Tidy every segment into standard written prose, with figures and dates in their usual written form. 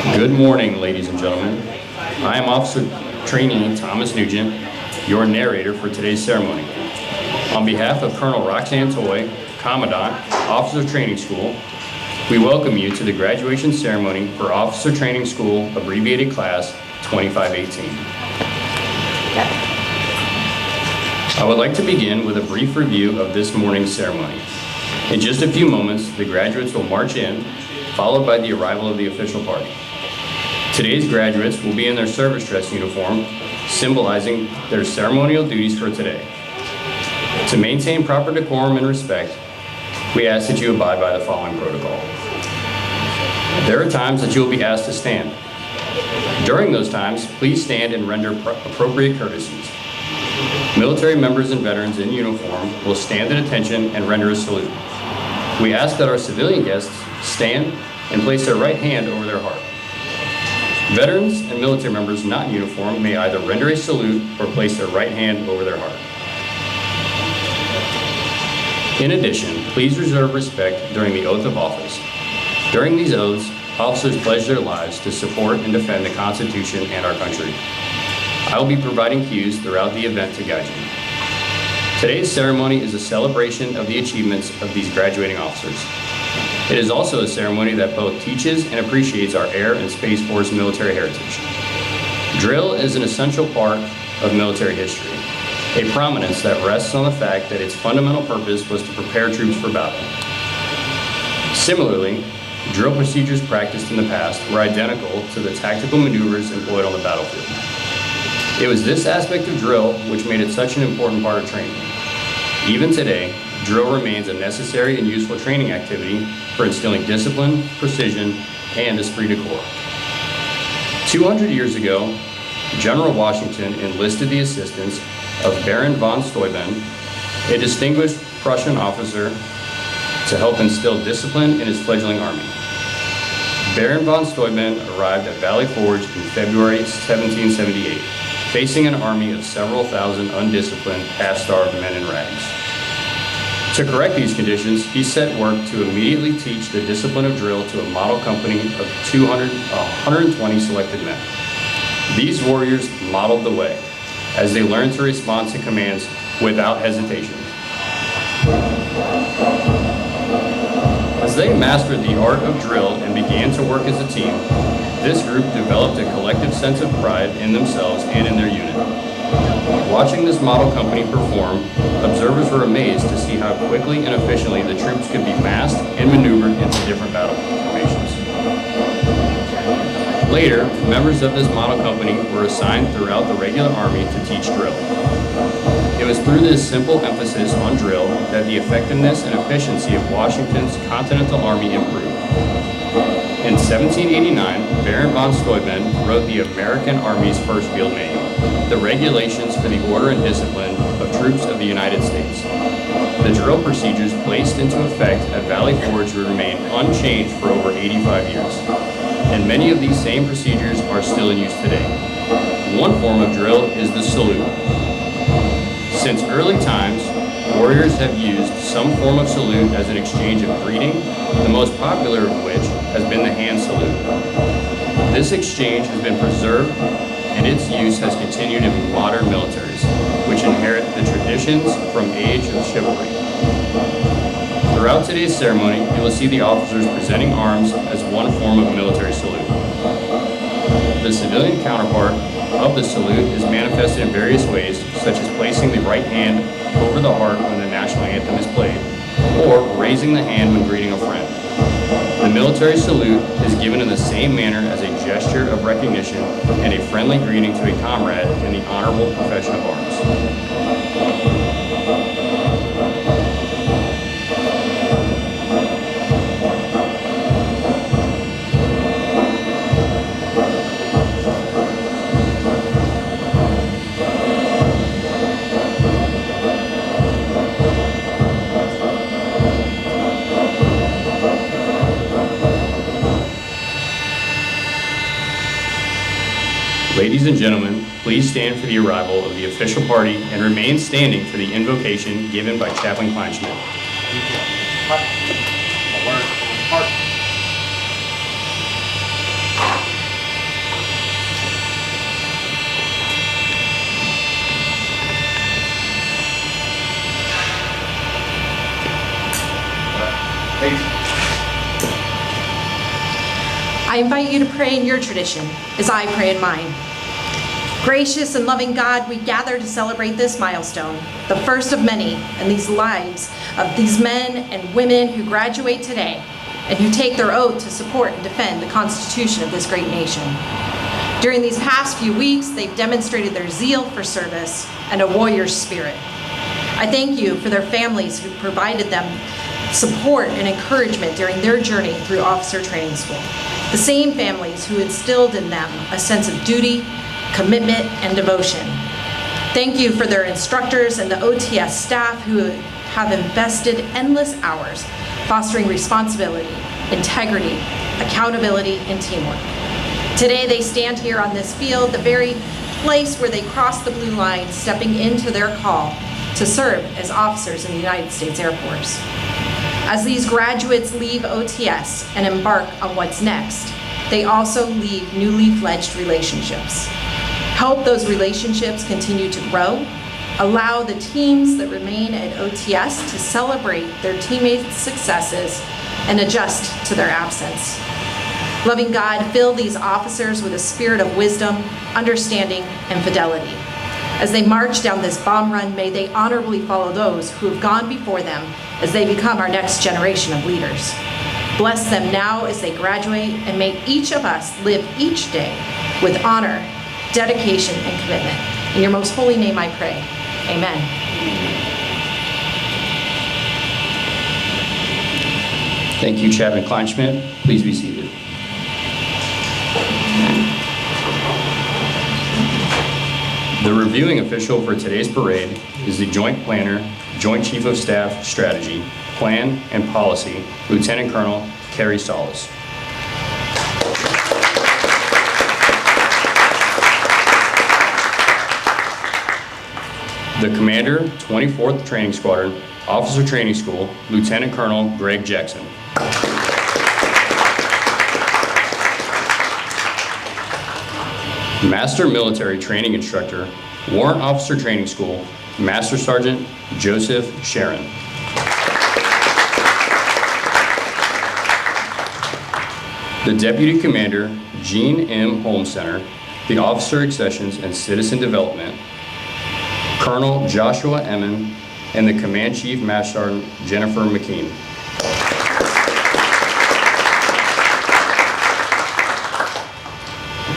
Good morning, ladies and gentlemen. I am Officer Trainee Thomas Nugent, your narrator for today's ceremony. On behalf of Colonel Roxanne Toy, Commandant, Officer Training School, we welcome you to the graduation ceremony for Officer Training School Abbreviated Class 2518. I would like to begin with a brief review of this morning's ceremony. In just a few moments, the graduates will march in, followed by the arrival of the official party. Today's graduates will be in their service dress uniform, symbolizing their ceremonial duties for today. To maintain proper decorum and respect, we ask that you abide by the following protocol. There are times that you will be asked to stand. During those times, please stand and render appropriate courtesies. Military members and veterans in uniform will stand at attention and render a salute. We ask that our civilian guests stand and place their right hand over their heart. Veterans and military members not in uniform may either render a salute or place their right hand over their heart. In addition, please reserve respect during the oath of office. During these oaths, officers pledge their lives to support and defend the Constitution and our country. I will be providing cues throughout the event to guide you. Today's ceremony is a celebration of the achievements of these graduating officers. It is also a ceremony that both teaches and appreciates our Air and Space Force military heritage. Drill is an essential part of military history, a prominence that rests on the fact that its fundamental purpose was to prepare troops for battle. Similarly, drill procedures practiced in the past were identical to the tactical maneuvers employed on the battlefield. It was this aspect of drill which made it such an important part of training. Even today, drill remains a necessary and useful training activity for instilling discipline, precision, and esprit de corps. 200 years ago, General Washington enlisted the assistance of Baron von Steuben, a distinguished Prussian officer, to help instill discipline in his fledgling army. Baron von Steuben arrived at Valley Forge in February 1778, facing an army of several thousand undisciplined, half-starved men in rags. To correct these conditions, he set work to immediately teach the discipline of drill to a model company of 120 selected men. These warriors modeled the way, as they learned to respond to commands without hesitation. As they mastered the art of drill and began to work as a team, this group developed a collective sense of pride in themselves and in their unit. Watching this model company perform, observers were amazed to see how quickly and efficiently the troops could be massed and maneuvered into different battle formations. Later, members of this model company were assigned throughout the regular army to teach drill. It was through this simple emphasis on drill that the effectiveness and efficiency of Washington's Continental Army improved. In 1789, Baron von Steuben wrote the American Army's first field manual, the regulations for the order and discipline of troops of the United States. The drill procedures placed into effect at Valley Forge remain unchanged for over 85 years, and many of these same procedures are still in use today. One form of drill is the salute. Since early times, warriors have used some form of salute as an exchange of greeting, the most popular of which has been the hand salute. This exchange has been preserved, and its use has continued in modern militaries, which inherit the traditions from age of chivalry. Throughout today's ceremony, you will see the officers presenting arms as one form of military salute. The civilian counterpart of the salute is manifested in various ways, such as placing the right hand over the heart when the national anthem is played, or raising the hand when greeting a friend. The military salute is given in the same manner as a gesture of recognition and a friendly greeting to a comrade in the honorable profession of arms. Ladies and gentlemen, please stand for the arrival of the official party and remain standing for the invocation given by Chaplain Kleinschmidt. I invite you to pray in your tradition as I pray in mine. Gracious and loving God, we gather to celebrate this milestone, the first of many in these lives of these men and women who graduate today and who take their oath to support and defend the Constitution of this great nation. During these past few weeks, they've demonstrated their zeal for service and a warrior's spirit. I thank you for their families who provided them support and encouragement during their journey through officer training school. The same families who instilled in them a sense of duty, commitment, and devotion. Thank you for their instructors and the OTS staff who have invested endless hours fostering responsibility, integrity, accountability, and teamwork. Today they stand here on this field, the very place where they crossed the blue line, stepping into their call to serve as officers in the United States Air Force. As these graduates leave OTS and embark on what's next, they also leave newly fledged relationships. Help those relationships continue to grow. Allow the teams that remain at OTS to celebrate their teammates' successes and adjust to their absence. Loving God, fill these officers with a spirit of wisdom, understanding, and fidelity. As they march down this bomb run, may they honorably follow those who have gone before them as they become our next generation of leaders. Bless them now as they graduate, and may each of us live each day with honor, dedication, and commitment. In your most holy name I pray. Amen. Thank you, Chaplain Kleinschmidt. Please be seated. The reviewing official for today's parade is the Joint Planner, Joint Chief of Staff Strategy, Plan, and Policy, Lieutenant Colonel Carrie Solis. The Commander, 24th Training Squadron, Officer Training School, Lieutenant Colonel Greg Jackson. Master Military Training Instructor, Warrant Officer Training School, Master Sergeant Joseph Sharon. The Deputy Commander, Jean M. Holmes Center, the Officer Accessions and Citizen Development, Colonel Joshua Emmon, and the Command Chief Master Sergeant Jennifer McKean.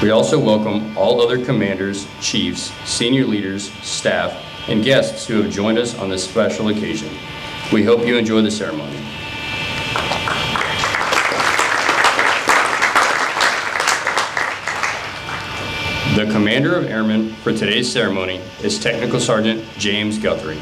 We also welcome all other commanders, chiefs, senior leaders, staff, and guests who have joined us on this special occasion. We hope you enjoy the ceremony. The Commander of Airmen for today's ceremony is Technical Sergeant James Guthrie.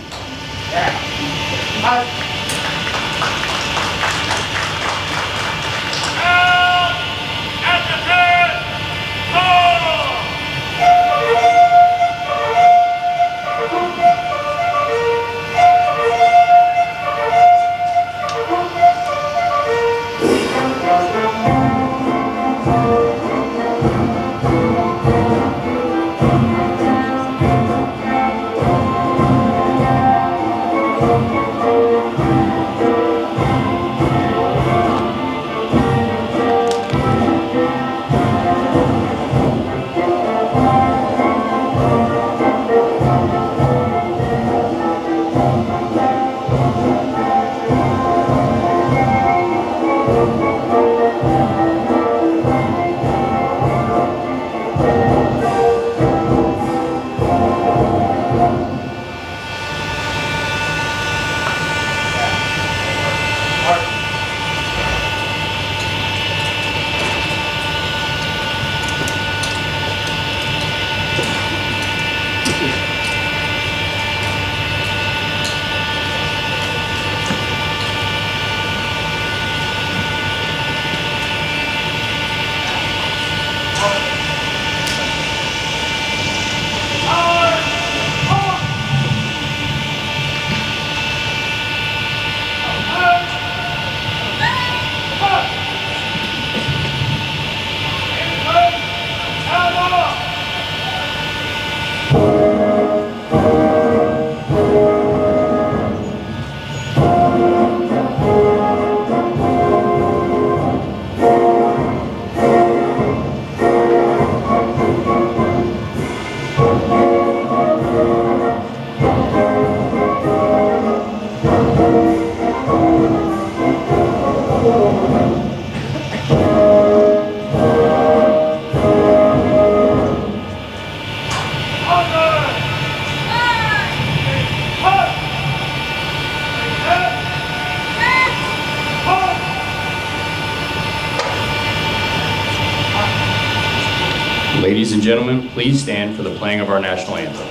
Ladies and gentlemen, please stand for the playing of our national anthem.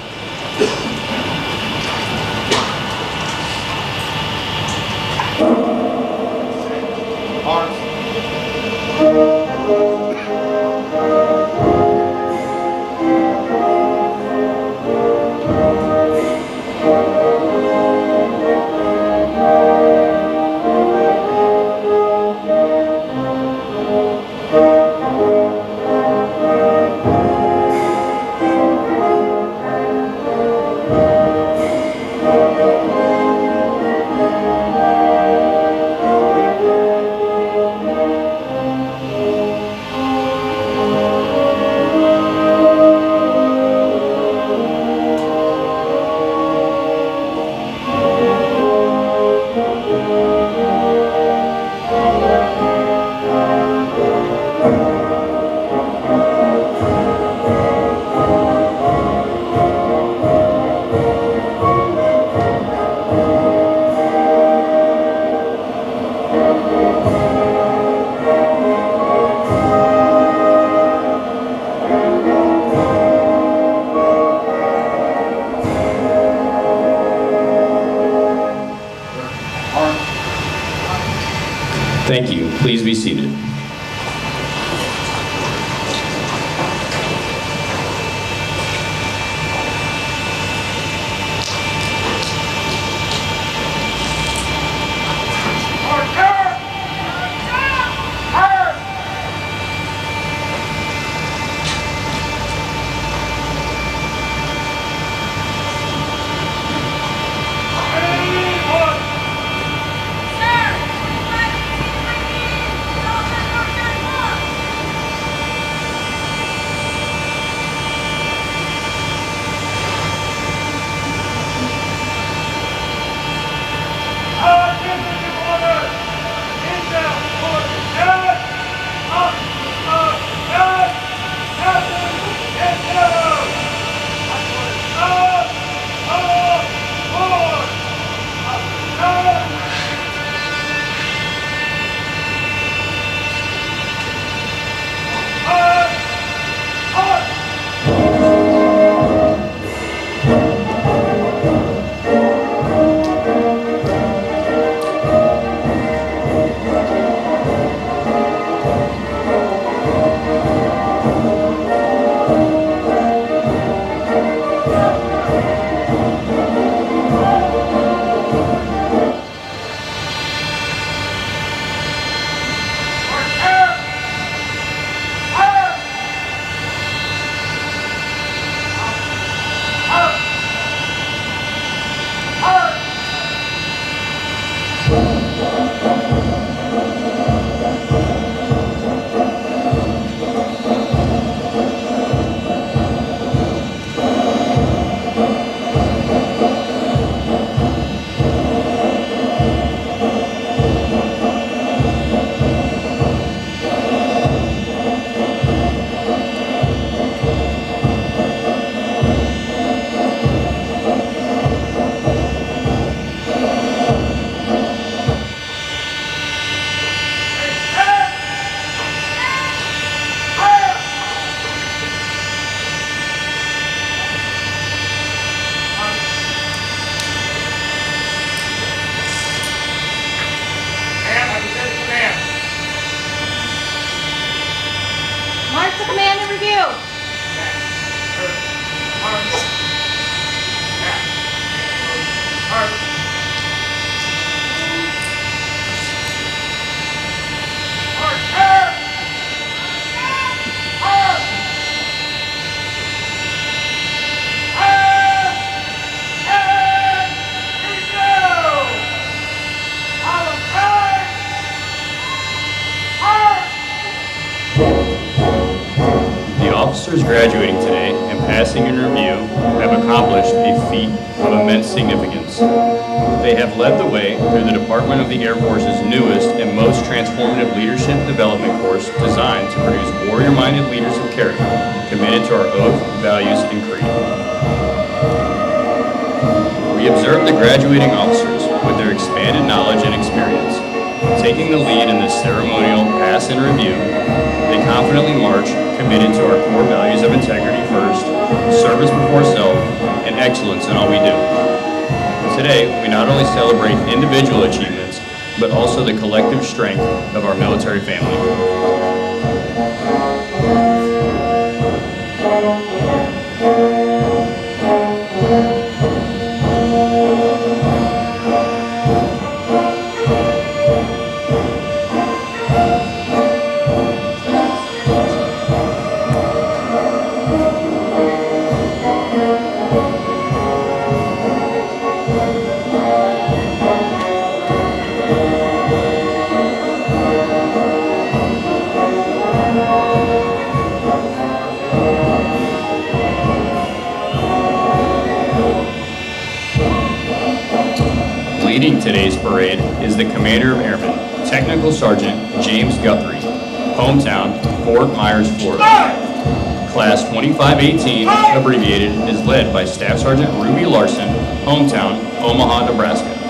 Thank you. Please be seated. Mark the command and review. Officers graduating today and passing in review have accomplished a feat of immense significance. They have led the way through the Department of the Air Force's newest and most transformative leadership development course designed to produce warrior-minded leaders of character, committed to our oath, values, and creed. We observe the graduating officers with their expanded knowledge and experience. Taking the lead in this ceremonial pass and review, they confidently march committed to our core values of integrity first, service before self, and excellence in all we do. Today, we not only celebrate individual achievements, but also the collective strength of our military family. Leading today's parade is the Commander of Airmen, Technical Sergeant James Guthrie, hometown Fort Myers, Florida. Class 2518, abbreviated, is led by Staff Sergeant Ruby Larson, hometown Omaha, Nebraska.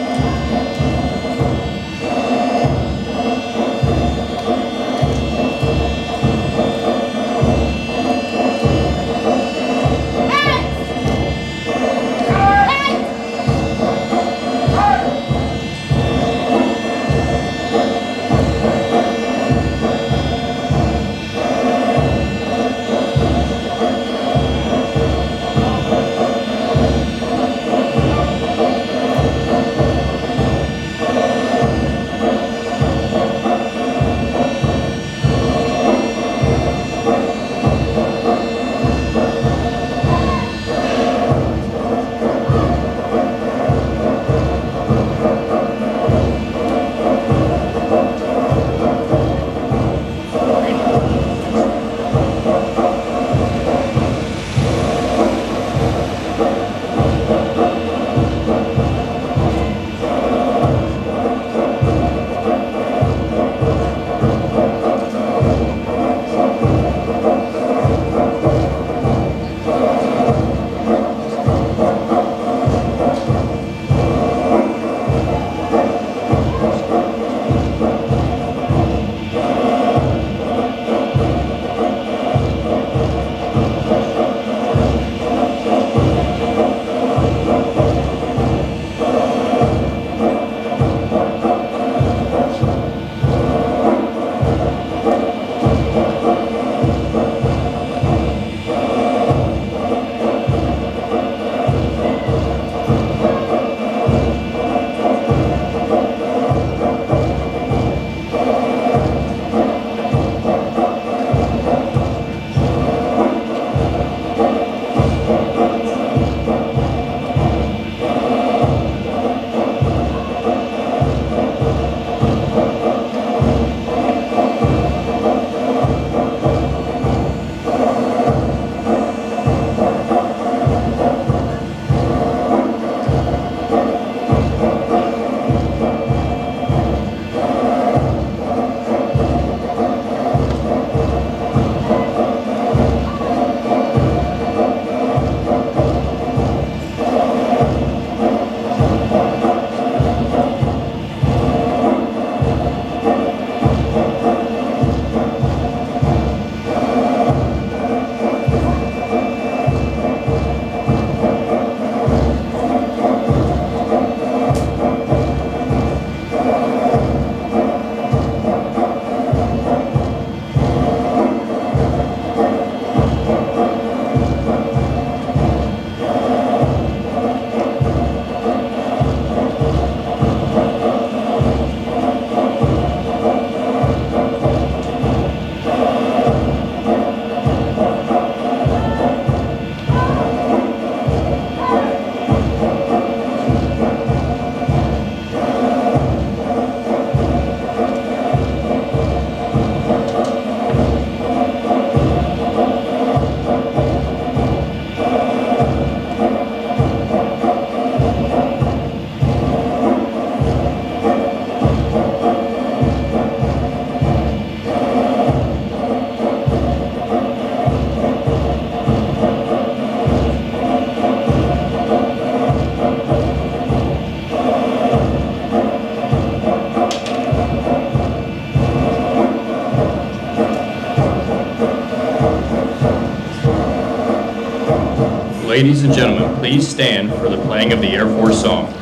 ladies and gentlemen, please stand for the playing of the Air Force song.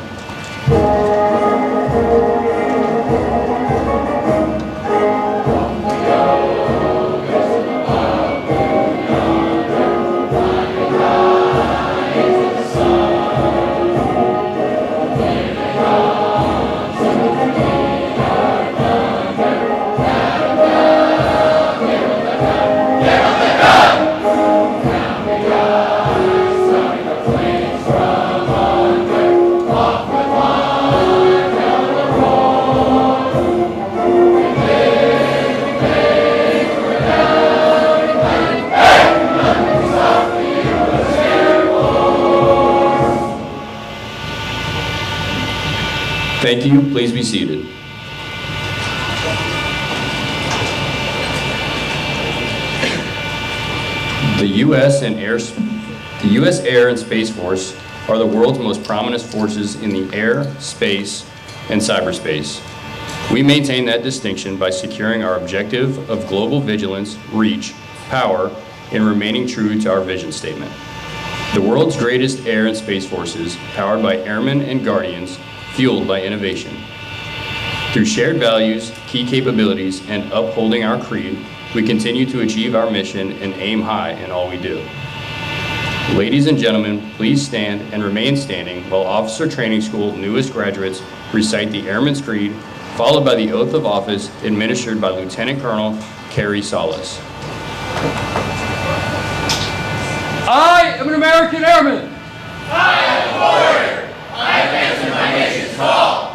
Thank you. Please be seated. The U.S. Air and Space Force are the world's most prominent forces in the air, space, and cyberspace. We maintain that distinction by securing our objective of global vigilance, reach, power, and remaining true to our vision statement. The world's greatest air and space forces, powered by airmen and guardians, fueled by innovation. Through shared values, key capabilities, and upholding our creed, we continue to achieve our mission and aim high in all we do. Ladies and gentlemen, please stand and remain standing while Officer Training School newest graduates recite the Airman's Creed, followed by the oath of office administered by Lieutenant Colonel Carrie Salas. I am an American airman. I am a warrior. I have answered my nation's call.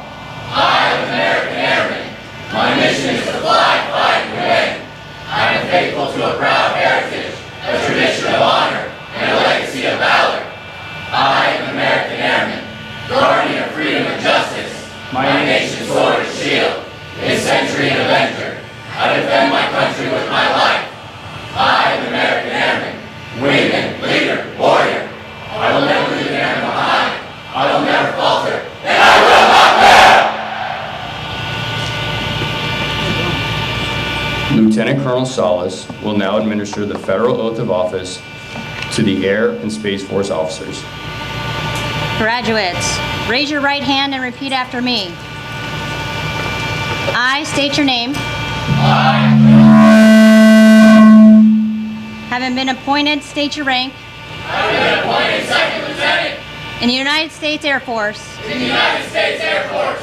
I am an American airman. My mission is to fly, fight, and win. I am faithful to a proud heritage, a tradition of honor, and a legacy of valor. I am an American airman, guardian of freedom and justice. My nation's sword and shield, his century and avenger. I defend my country with my life. I am an American airman, wingman, leader, warrior. I will never leave an airman behind. I will never falter, and I will not fail! Lieutenant Colonel Salas will now administer the federal oath of office to the Air and Space Force officers. Graduates, raise your right hand and repeat after me. I state your name. Having been appointed, state your rank. Having been appointed second lieutenant In the United States Air Force. in the United States Air Force,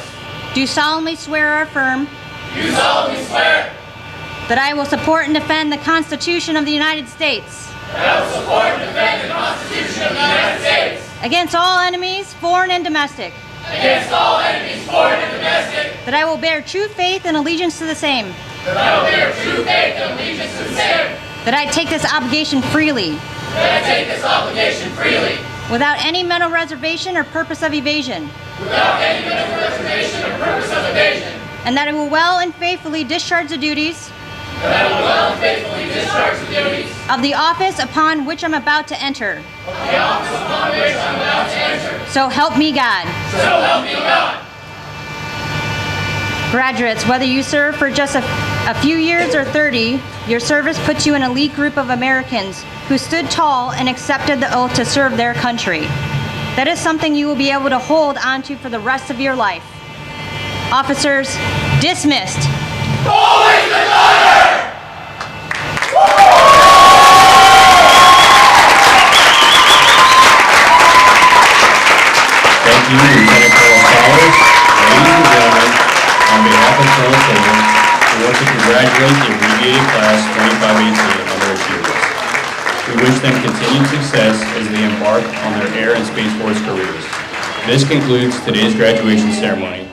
Do solemnly swear or affirm. do solemnly swear That I will support and defend the Constitution of the United States. that I will support and defend the Constitution of the United States Against all enemies, foreign and domestic. against all enemies, foreign and domestic, That I will bear true faith and allegiance to the same. that I will bear true faith and allegiance to the same, That I take this obligation freely, that I take this obligation freely, without any mental reservation or purpose of evasion. without any mental reservation or purpose of evasion, And that I will well and faithfully discharge the duties that I will well and faithfully discharge the duties of the office upon which I'm about to enter. of the office upon which I'm about to enter. So help me God. So help me God. Graduates, whether you serve for just a few years or 30, your service puts you in an elite group of Americans who stood tall and accepted the oath to serve their country. That is something you will be able to hold onto for the rest of your life. Officers, dismissed. Always an honor! Thank you, Lieutenant Colonel Salas. Ladies and gentlemen, on behalf of Colonel Tillman, we want to congratulate the abbreviated class 2518 on their achievements. We wish them continued success as they embark on their Air and Space Force careers. This concludes today's graduation ceremony.